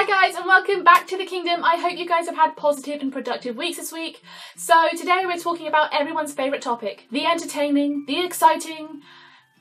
Hi guys and welcome back to the kingdom. I hope you guys have had positive and productive weeks this week. So today we're talking about everyone's favourite topic, the entertaining, the exciting,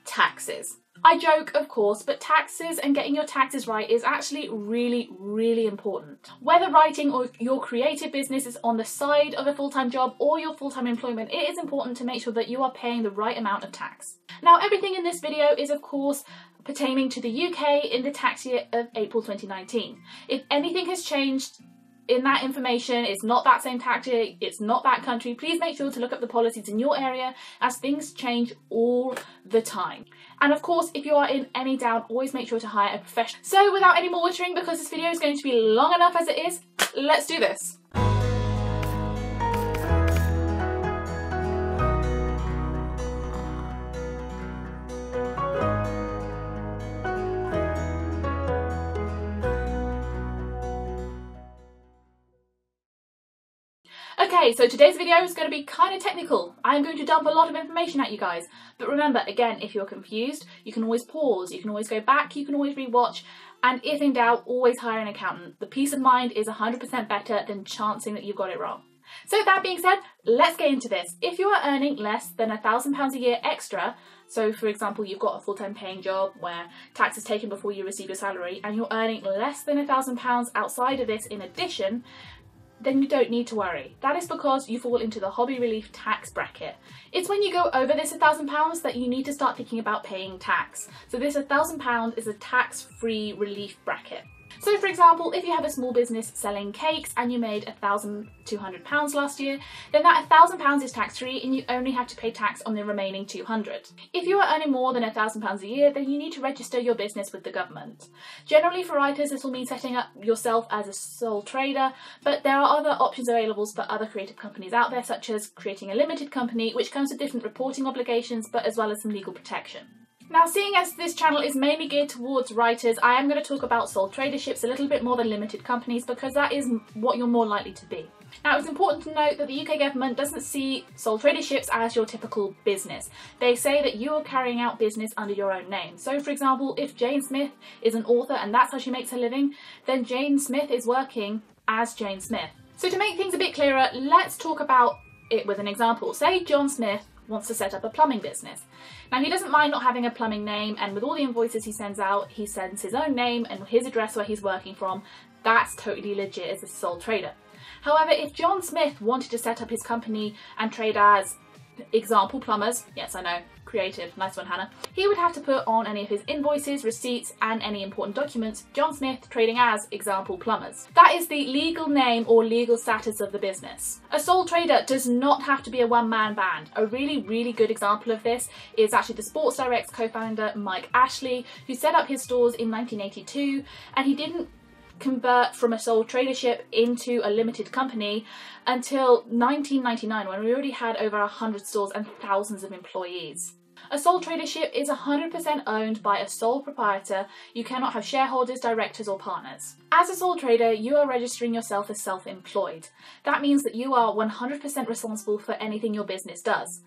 taxes. I joke, of course, but taxes and getting your taxes right is actually really important. Whether writing or your creative business is on the side of a full-time job or your full-time employment, it is important to make sure that you are paying the right amount of tax. Now, everything in this video is, of course, pertaining to the UK in the tax year of April 2019. If anything has changed in that information, it's not that same tax year, it's not that country, please make sure to look up the policies in your area as things change all the time. And of course, if you are in any doubt, always make sure to hire a professional. So without any more wittering, because this video is going to be long enough as it is, let's do this. Okay, so today's video is going to be kind of technical. I'm going to dump a lot of information at you guys. But remember, again, if you're confused, you can always pause, you can always go back, you can always rewatch, and if in doubt, always hire an accountant. The peace of mind is 100% better than chancing that you've got it wrong. So that being said, let's get into this. If you are earning less than £1,000 a year extra, so for example, you've got a full-time paying job where tax is taken before you receive your salary, and you're earning less than £1,000 outside of this in addition, then you don't need to worry. That is because you fall into the hobby relief tax bracket. It's when you go over this £1,000 that you need to start thinking about paying tax. So this £1,000 is a tax-free relief bracket. So for example, if you have a small business selling cakes and you made £1,200 last year, then that £1,000 is tax-free and you only have to pay tax on the remaining £200. If you are earning more than £1,000 a year, then you need to register your business with the government. Generally for writers, this will mean setting up yourself as a sole trader, but there are other options available for other creative companies out there, such as creating a limited company, which comes with different reporting obligations, but as well as some legal protection. Now, seeing as this channel is mainly geared towards writers, I am going to talk about sole traderships a little bit more than limited companies because that is what you're more likely to be. Now, it's important to note that the UK government doesn't see sole traderships as your typical business. They say that you are carrying out business under your own name. So, for example, if Jane Smith is an author and that's how she makes her living, then Jane Smith is working as Jane Smith. So to make things a bit clearer, let's talk about it with an example. Say John Smith wants to set up a plumbing business. Now, he doesn't mind not having a plumbing name, and with all the invoices he sends out, he sends his own name and his address where he's working from. That's totally legit as a sole trader. However, if John Smith wanted to set up his company and trade as example plumbers, yes I know, creative, nice one Hannah, he would have to put on any of his invoices, receipts and any important documents, John Smith trading as example plumbers. That is the legal name or legal status of the business. A sole trader does not have to be a one-man band. A really good example of this is actually the Sports Direct's co-founder Mike Ashley, who set up his stores in 1982, and he didn't convert from a sole tradership into a limited company until 1999, when we already had over 100 stores and thousands of employees. A sole tradership is 100% owned by a sole proprietor. You cannot have shareholders, directors or partners. As a sole trader, you are registering yourself as self-employed. That means that you are 100% responsible for anything your business does.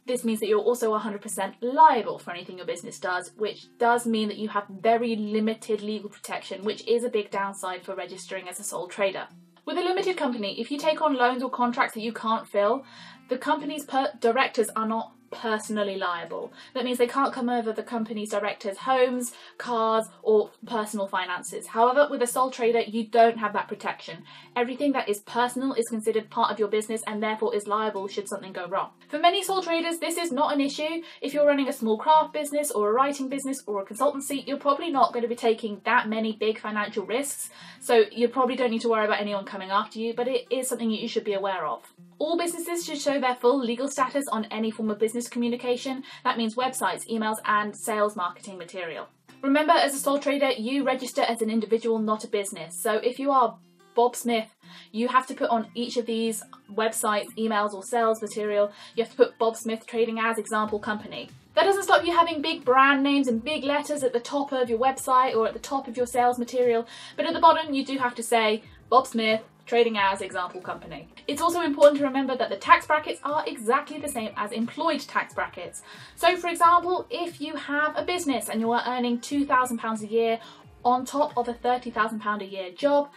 This means that you're also 100% liable for anything your business does, which does mean that you have very limited legal protection, which is a big downside for registering as a sole trader. With a limited company, if you take on loans or contracts that you can't fill, the company's directors are not personally liable. That means they can't come over the company's directors' homes, cars or personal finances. However, with a sole trader, you don't have that protection. Everything that is personal is considered part of your business and therefore is liable should something go wrong. For many sole traders, this is not an issue. If you're running a small craft business or a writing business or a consultancy, you're probably not going to be taking that many big financial risks, so you probably don't need to worry about anyone coming after you, but it is something you should be aware of. All businesses should show their full legal status on any form of business communication. That means websites, emails and sales marketing material. Remember, as a sole trader, you register as an individual, not a business. So if you are Bob Smith, you have to put on each of these websites, emails or sales material, you have to put Bob Smith trading as example company. That doesn't stop you having big brand names and big letters at the top of your website or at the top of your sales material, but at the bottom you do have to say Bob Smith, trading as example company. It's also important to remember that the tax brackets are exactly the same as employed tax brackets. So for example, if you have a business and you are earning £2,000 a year on top of a £30,000 a year job.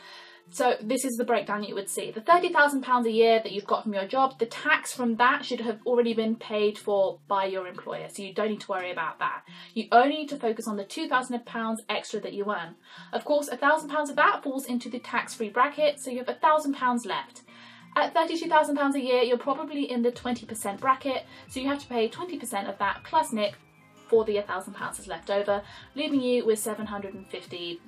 So this is the breakdown you would see. The £30,000 a year that you've got from your job, the tax from that should have already been paid for by your employer, so you don't need to worry about that. You only need to focus on the £2,000 extra that you earn. Of course, £1,000 of that falls into the tax-free bracket, so you have £1,000 left. At £32,000 a year, you're probably in the 20% bracket, so you have to pay 20% of that plus NIC for the £1,000 that's left over, leaving you with £750,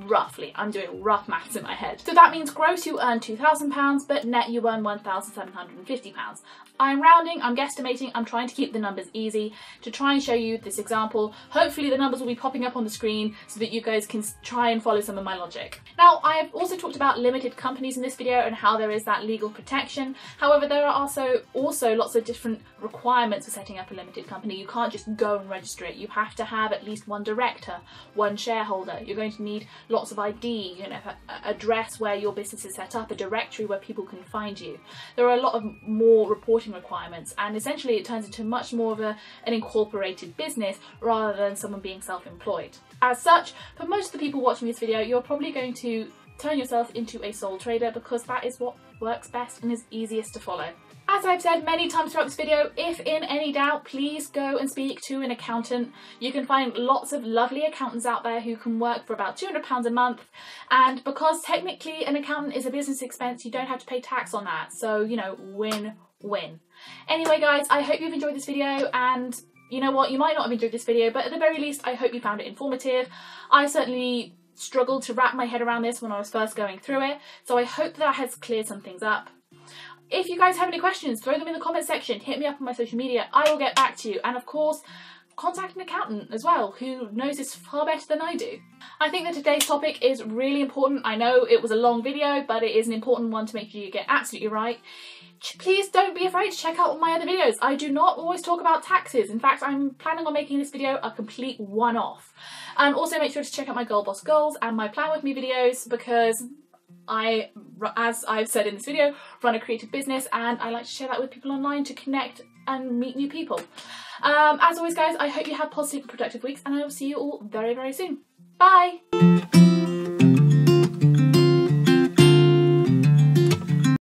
roughly. I'm doing rough maths in my head. So that means gross you earn £2,000, but net you earn £1,750. I'm rounding, I'm guesstimating, I'm trying to keep the numbers easy to try and show you this example. Hopefully the numbers will be popping up on the screen so that you guys can try and follow some of my logic. Now, I have also talked about limited companies in this video and how there is that legal protection. However, there are also lots of different requirements for setting up a limited company. You can't just go and register it. You have to have at least one director, one shareholder. You're going to need lots of ID, you know, address where your business is set up, a directory where people can find you. There are a lot of more reporting requirements, and essentially it turns into much more of an incorporated business rather than someone being self-employed. As such, for most of the people watching this video, you're probably going to turn yourself into a sole trader because that is what works best and is easiest to follow. As I've said many times throughout this video, if in any doubt, please go and speak to an accountant. You can find lots of lovely accountants out there who can work for about £200 a month, and because technically an accountant is a business expense, you don't have to pay tax on that, so you know, win-win. Anyway guys, I hope you've enjoyed this video, and you know what, you might not have enjoyed this video, but at the very least I hope you found it informative. I certainly struggled to wrap my head around this when I was first going through it, so I hope that has cleared some things up. If you guys have any questions, throw them in the comment section, hit me up on my social media, I will get back to you, and of course contact an accountant as well who knows this far better than I do. I think that today's topic is really important. I know it was a long video, but it is an important one to make sure you get absolutely right. Please don't be afraid to check out my other videos. I do not always talk about taxes. In fact, I'm planning on making this video a complete one-off. And also make sure to check out my Girl Boss Goals and my Plan With Me videos, because I, as I've said in this video, run a creative business and I like to share that with people online to connect and meet new people. As always guys, I hope you have positive and productive weeks, and I will see you all very, very soon. Bye!